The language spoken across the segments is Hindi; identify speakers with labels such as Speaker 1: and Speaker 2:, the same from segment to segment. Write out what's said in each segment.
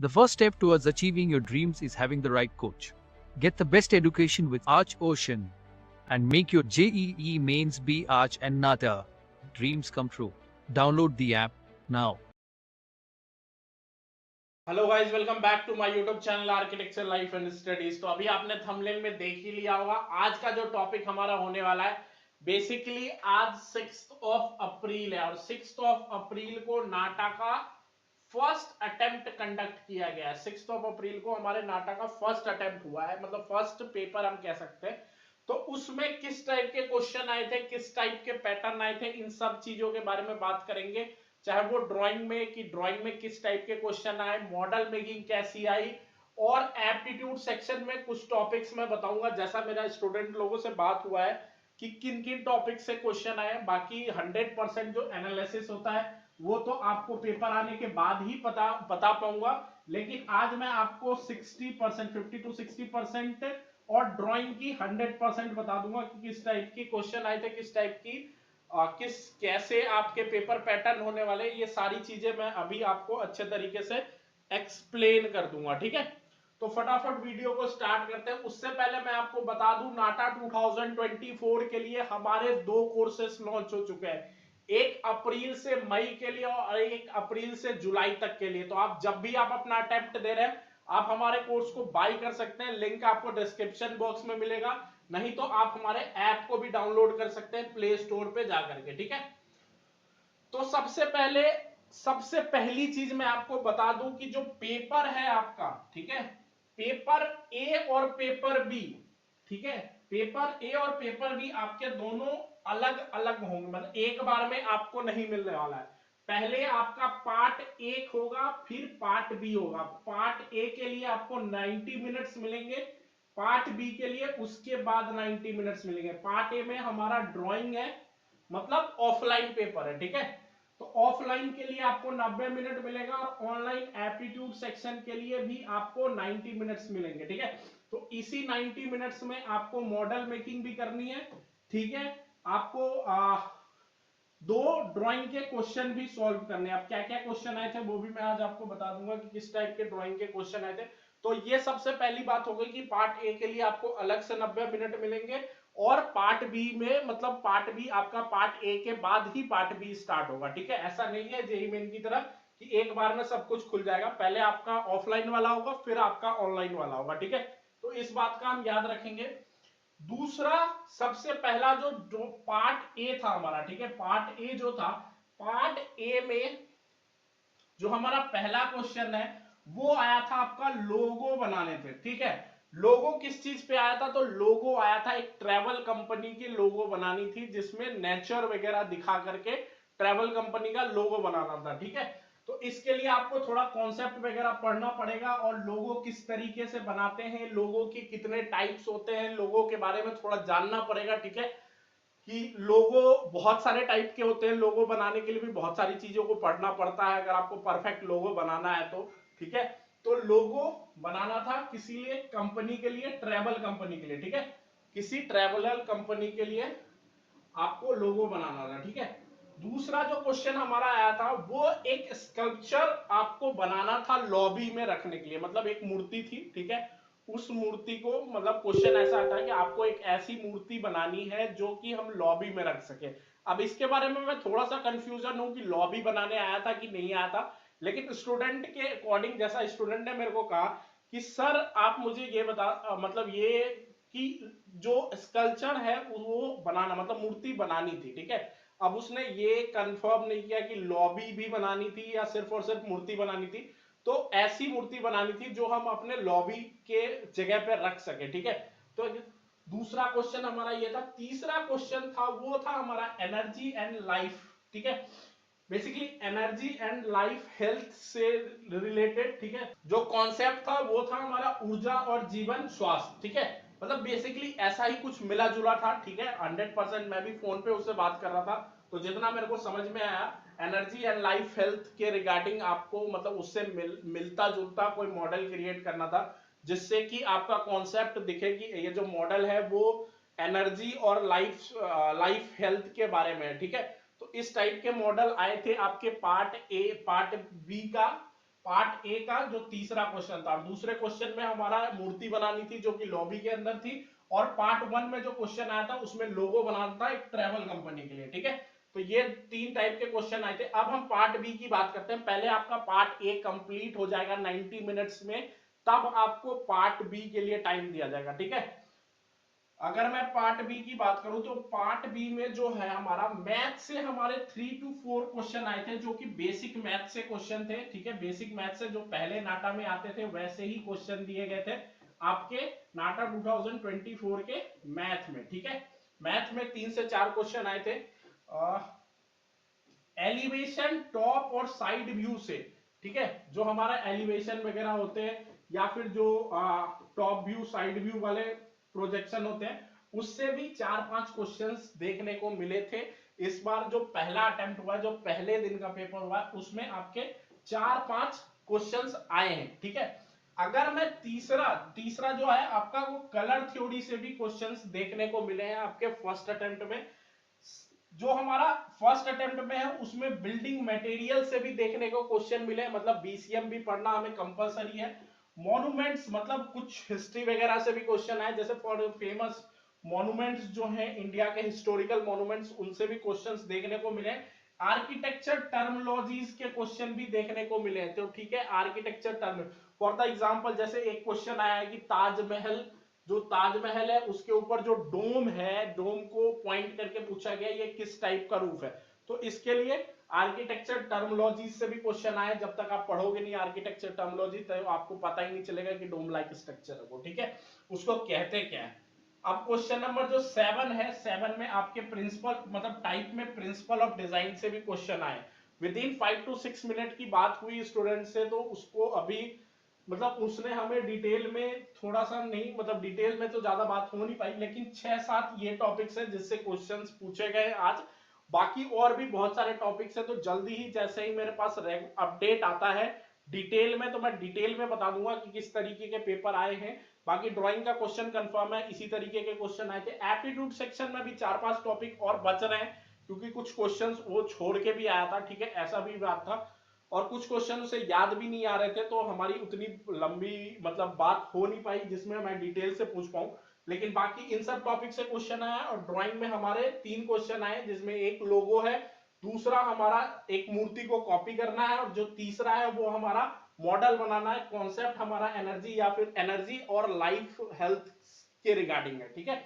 Speaker 1: The first step towards achieving your dreams is having the right coach. Get the best education with Arch Ocean and make your JEE mains be Arch and Nata dreams come true. Download the app now.
Speaker 2: Hello guys, welcome back to my YouTube channel architecture life and studies. तो अभी आपने थंबनेल में देख ही लिया होगा, आज का जो टॉपिक हमारा होने वाला है, बेसिकली आज 6 अप्रैल है और 6 अप्रैल को नाटा का फर्स्ट अटेम्प्ट कंडक्ट किया गया है। 6 अप्रैल को हमारे नाटा का फर्स्ट अटेम्प्ट हुआ है, मतलब फर्स्ट पेपर हम कह सकते हैं। तो उसमें किस टाइप के क्वेश्चन आए थे, किस टाइप के पैटर्न आए थे, इन सब चीजों के बारे में बात करेंगे। चाहे वो ड्राइंग में कि ड्राइंग में किस टाइप के क्वेश्चन आए, मॉडल मेकिंग कैसी आई, और एप्टीट्यूड सेक्शन में कुछ टॉपिक्स मैं बताऊंगा। जैसा मेरा स्टूडेंट लोगों से बात हुआ है कि किन किन टॉपिक से क्वेश्चन आए, बाकी 100% जो एनालिसिस होता है वो तो आपको पेपर आने के बाद ही बता पाऊंगा। लेकिन आज मैं आपको 60%, 50 to 60% और ड्राइंग की 100% बता दूंगा कि किस टाइप की क्वेश्चन आए थे, किस टाइप की किस कैसे आपके पेपर पैटर्न होने वाले, ये सारी चीजें मैं अभी आपको अच्छे तरीके से एक्सप्लेन कर दूंगा। ठीक है, तो फटाफट वीडियो को स्टार्ट करते हैं। उससे पहले मैं आपको बता दूं, नाटा 2024 के लिए हमारे 2 कोर्सेस लॉन्च हो चुके हैं, 1 अप्रैल से मई के लिए और 1 अप्रैल से जुलाई तक के लिए। तो आप जब भी आप अपना अटेम्प्ट दे रहे हैं, आप हमारे कोर्स को बाय कर सकते हैं, लिंक आपको डिस्क्रिप्शन बॉक्स में मिलेगा, नहीं तो आप हमारे ऐप को भी डाउनलोड कर सकते हैं प्ले स्टोर पे जाकर के। ठीक है, तो सबसे पहली चीज मैं आपको बता दूं कि जो पेपर है आपका, ठीक है, पेपर ए और पेपर बी, ठीक है, पेपर ए और पेपर बी आपके दोनों अलग अलग होंगे, मतलब एक बार में आपको नहीं मिलने वाला है। पहले आपका पार्ट ए होगा, फिर पार्ट बी होगा। पार्ट ए के लिए आपको 90 मिनट्स मिलेंगे, पार्ट बी के लिए उसके बाद 90 मिनट्स मिलेंगे। पार्ट ए में हमारा ड्राइंग है, मतलब ऑफलाइन पेपर है। ठीक है, तो ऑफलाइन के लिए आपको 90 मिनट मिलेगा और ऑनलाइन एप्टीट्यूड सेक्शन के लिए भी आपको 90 मिनट्स मिलेंगे। ठीक है, तो इसी 90 मिनट्स में आपको मॉडल मेकिंग भी करनी है। ठीक है, आपको 2 ड्राइंग के क्वेश्चन भी सॉल्व करने हैं। अब क्या क्या क्वेश्चन आए थे वो भी मैं आज आपको बता दूंगा कि किस टाइप के ड्राइंग के क्वेश्चन आए थे। तो ये सबसे पहली बात हो गई कि पार्ट ए के लिए आपको अलग से 90 मिनट मिलेंगे, और पार्ट बी में, मतलब पार्ट बी आपका पार्ट ए के बाद ही पार्ट बी स्टार्ट होगा। ठीक है, ऐसा नहीं है जेईई मेन की तरह कि एक बार में सब कुछ खुल जाएगा, पहले आपका ऑफलाइन वाला होगा फिर आपका ऑनलाइन वाला होगा। ठीक है, तो इस बात का हम याद रखेंगे। दूसरा, सबसे पहला जो पार्ट ए था हमारा, ठीक है, पार्ट ए जो था, पार्ट ए में जो हमारा पहला क्वेश्चन है वो आया था आपका लोगो बनाने पे। ठीक है, लोगो किस चीज पे आया था, तो लोगो आया था एक ट्रैवल कंपनी की लोगो बनानी थी, जिसमें नेचर वगैरह दिखा करके ट्रैवल कंपनी का लोगो बनाना था। ठीक है, तो इसके लिए आपको थोड़ा कॉन्सेप्ट वगैरह पढ़ना पड़ेगा, और लोगो किस तरीके से बनाते हैं, लोगो के कितने टाइप्स होते हैं, लोगो के बारे में थोड़ा जानना पड़ेगा। ठीक है, कि लोगो बहुत सारे टाइप के होते हैं, लोगो बनाने के लिए भी बहुत सारी चीजों को पढ़ना पड़ता है अगर आपको परफेक्ट लोगो बनाना है तो। ठीक है, तो लोगो बनाना था किसी लिए, कंपनी के लिए, ट्रैवल कंपनी के लिए। ठीक है, किसी ट्रैवलर कंपनी के लिए आपको लोगो बनाना था। ठीक है, दूसरा जो क्वेश्चन हमारा आया था वो एक स्कल्पचर आपको बनाना था लॉबी में रखने के लिए, मतलब एक मूर्ति थी। ठीक है, उस मूर्ति को, मतलब क्वेश्चन ऐसा आता है कि आपको एक ऐसी मूर्ति बनानी है जो कि हम लॉबी में रख सके। अब इसके बारे में मैं थोड़ा सा कंफ्यूजन हूं कि लॉबी बनाने आया था कि नहीं आया था, लेकिन स्टूडेंट के अकॉर्डिंग, जैसा स्टूडेंट ने मेरे को कहा कि सर आप मुझे ये बता, मतलब ये कि जो स्कल्पचर है वो बनाना, मतलब मूर्ति बनानी थी। ठीक है, अब उसने ये कंफर्म नहीं किया कि लॉबी भी बनानी थी या सिर्फ और सिर्फ मूर्ति बनानी थी। तो ऐसी मूर्ति बनानी थी जो हम अपने लॉबी के जगह पे रख सके। ठीक है, तो दूसरा क्वेश्चन हमारा ये था। तीसरा क्वेश्चन था वो था हमारा एनर्जी एंड लाइफ। ठीक है, basically energy and life health से रिलेटेड। ठीक है, जो कॉन्सेप्ट था वो था हमारा ऊर्जा और जीवन स्वास्थ्य। ठीक है, मतलब बेसिकली ऐसा ही कुछ मिला जुला था। ठीक है, 100% मैं भी फोन पे उससे बात कर रहा था, तो जितना मेरे को समझ में आया, एनर्जी एंड लाइफ हेल्थ के रिगार्डिंग आपको, मतलब उससे मिलता जुलता कोई मॉडल क्रिएट करना था, जिससे कि आपका कॉन्सेप्ट दिखे कि ये जो मॉडल है वो एनर्जी और लाइफ हेल्थ के बारे में है। ठीक है, तो इस टाइप के मॉडल आए थे आपके पार्ट ए, पार्ट बी का। पार्ट ए का जो तीसरा क्वेश्चन था। दूसरे क्वेश्चन में हमारा मूर्ति बनानी थी जो कि लॉबी के अंदर थी, और पार्ट 1 में जो क्वेश्चन आया था उसमें लोगो बनाना था एक ट्रैवल कंपनी के लिए। ठीक है, तो ये 3 टाइप के क्वेश्चन आए थे। अब हम पार्ट बी की बात करते हैं। पहले आपका पार्ट ए कंप्लीट हो जाएगा 90 मिनट्स में, तब आपको पार्ट बी के लिए टाइम दिया जाएगा। ठीक है, अगर मैं पार्ट बी की बात करूं तो पार्ट बी में जो है हमारा मैथ से हमारे 3 to 4 क्वेश्चन आए थे जो कि बेसिक मैथ से क्वेश्चन थे। ठीक है, बेसिक मैथ से जो पहले नाटा में आते थे वैसे ही क्वेश्चन दिए गए थे आपके नाटा 2024 के मैथ में। ठीक है, मैथ में 3 से 4 क्वेश्चन आए थे एलिवेशन टॉप और साइड व्यू से। ठीक है, जो हमारा एलिवेशन वगैरह होते हैं या फिर जो टॉप व्यू साइड व्यू वाले प्रोजेक्शन होते हैं, उससे भी 4-5 क्वेश्चंस देखने को मिले थे। इस बार जो पहला अटेम्प्ट हुआ, जो पहले दिन का पेपर हुआ, उसमें आपके 4-5 क्वेश्चंस आए हैं। ठीक है, अगर मैं तीसरा जो है आपका वो कलर थ्योरी से भी क्वेश्चंस देखने को मिले हैं आपके फर्स्ट अटेम्प्ट में। जो हमारा फर्स्ट अटेम्प्ट में है उसमें बिल्डिंग मटेरियल से भी देखने को क्वेश्चन मिले, मतलब बीसीएम भी पढ़ना हमें कंपलसरी है। मॉन्यूमेंट्स मतलब कुछ हिस्ट्री वगैरह से भी क्वेश्चन आए, जैसे फॉर फेमस मॉन्यूमेंट्स जो हैं इंडिया के हिस्टोरिकल मॉन्यूमेंट्स, उनसे भी क्वेश्चंस देखने को मिले। आर्किटेक्चर टर्मिनोलॉजीज के क्वेश्चन भी देखने को मिले। तो ठीक है, architecture term for the example जैसे एक क्वेश्चन आया है कि ताजमहल, जो ताजमहल है उसके ऊपर जो डोम है, डोम को पॉइंट करके पूछा गया ये किस टाइप का रूफ है। तो इसके लिए आर्किटेक्चर टर्मिनोलॉजी से भी क्वेश्चन आए। जब तक आप पढ़ोगे नहीं आर्किटेक्चर टर्मिनोलॉजी तो आपको पता ही नहीं चलेगा कि डोम लाइक स्ट्रक्चर है वो। ठीक है, उसको कहते क्या है। अब क्वेश्चन नंबर जो 7 है, 7 में आपके प्रिंसिपल मतलब टाइप में प्रिंसिपल ऑफ डिजाइन से भी क्वेश्चन आए। विद इन 5 to 6 मिनट की बात हुई स्टूडेंट से, तो उसको अभी मतलब उसने हमें डिटेल में थोड़ा सा नहीं, मतलब डिटेल में तो ज्यादा बात हो नहीं पाई, लेकिन 6-7 ये टॉपिक्स हैं जिससे क्वेश्चंस पूछे गए आज। बाकी और भी बहुत सारे टॉपिक्स हैं, तो जल्दी ही जैसे ही मेरे पास अपडेट आता है डिटेल में, तो मैं डिटेल में बता दूंगा कि किस तरीके के पेपर आए हैं। बाकी ड्राइंग का क्वेश्चन कंफर्म है, इसी तरीके के क्वेश्चन आए थे। एप्टीट्यूड सेक्शन में भी 4-5 टॉपिक और बच रहे हैं क्योंकि कुछ क्वेश्चंस वो छोड़ के भी आया था। ठीक है, ऐसा भी बात था, और कुछ क्वेश्चन उसे याद भी नहीं आ रहे थे, तो हमारी उतनी लंबी मतलब बात हो नहीं पाई जिसमें मैं डिटेल से पूछ पाऊं। लेकिन बाकी इन सब टॉपिक से क्वेश्चन आया, और ड्राइंग में हमारे 3 क्वेश्चन आए जिसमें एक लोगो है, दूसरा हमारा एक मूर्ति को कॉपी करना है, और जो तीसरा है वो हमारा मॉडल बनाना है। कॉन्सेप्ट हमारा एनर्जी या फिर एनर्जी और लाइफ हेल्थ के रिगार्डिंग है। ठीक है,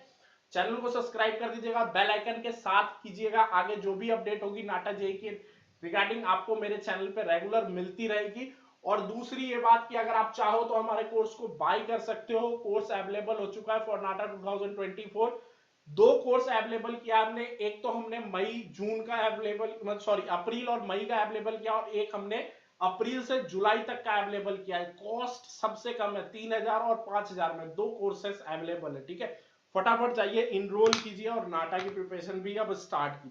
Speaker 2: चैनल को सब्सक्राइब कर दीजिएगा, बेल आइकन के साथ कीजिएगा। आगे जो भी अपडेट होगी नाटा जेईई की रिगार्डिंग आपको मेरे चैनल पे रेगुलर मिलती रहेगी। और दूसरी ये बात कि अगर आप चाहो तो हमारे कोर्स को बाय कर सकते हो। कोर्स अवेलेबल हो चुका है फॉर नाटा 2024। 2 कोर्स अवेलेबल किया हमने, एक तो हमने मई जून का अवेलेबल, सॉरी अप्रैल और मई का अवेलेबल किया, और एक हमने अप्रैल से जुलाई तक का अवेलेबल किया है। कॉस्ट सबसे कम है, 3000 और 5000 में 2 कोर्सेस अवेलेबल है। ठीक है, फटाफट जाइए, इनरोल कीजिए और नाटा की प्रिपरेशन भी अब स्टार्ट कीजिए।